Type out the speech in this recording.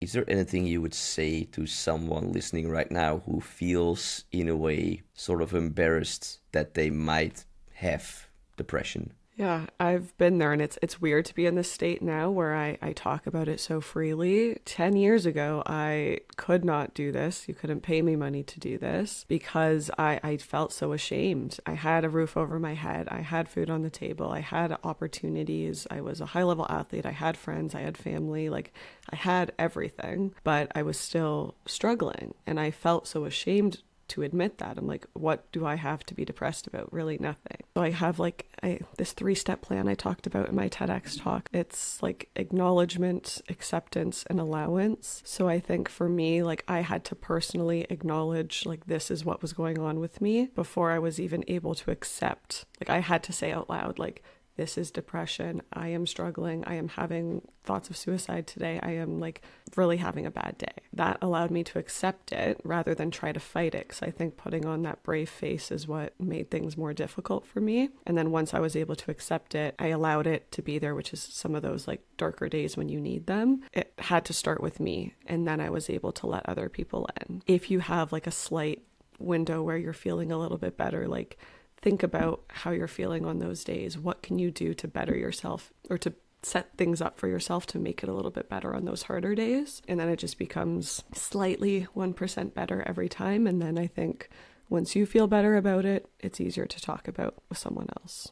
Is there anything you would say to someone listening right now who feels, in a way, sort of embarrassed that they might have depression? Yeah, I've been there, and it's weird to be in this state now where I talk about it so freely. 10 years ago, I could not do this. You couldn't pay me money to do this because I felt so ashamed. I had a roof over my head. I had food on the table. I had opportunities. I was a high level athlete. I had friends. I had family. Like, I had everything, but I was still struggling. And I felt so ashamed to admit that. I'm like, what do I have to be depressed about? Really nothing. So I have this 3-step plan I talked about in my TEDx talk. It's like acknowledgement, acceptance, and allowance. So I think for me, like, I had to personally acknowledge, like, this is what was going on with me before I was even able to accept. Like, I had to say out loud, like, this is depression. I am struggling. I am having thoughts of suicide today. I am like really having a bad day. That allowed me to accept it rather than try to fight it. Because I think putting on that brave face is what made things more difficult for me. And then once I was able to accept it, I allowed it to be there, which is some of those like darker days when you need them. It had to start with me. And then I was able to let other people in. If you have like a slight window where you're feeling a little bit better, like, think about how you're feeling on those days. What can you do to better yourself or to set things up for yourself to make it a little bit better on those harder days? And then it just becomes slightly 1% better every time. And then I think once you feel better about it, it's easier to talk about with someone else.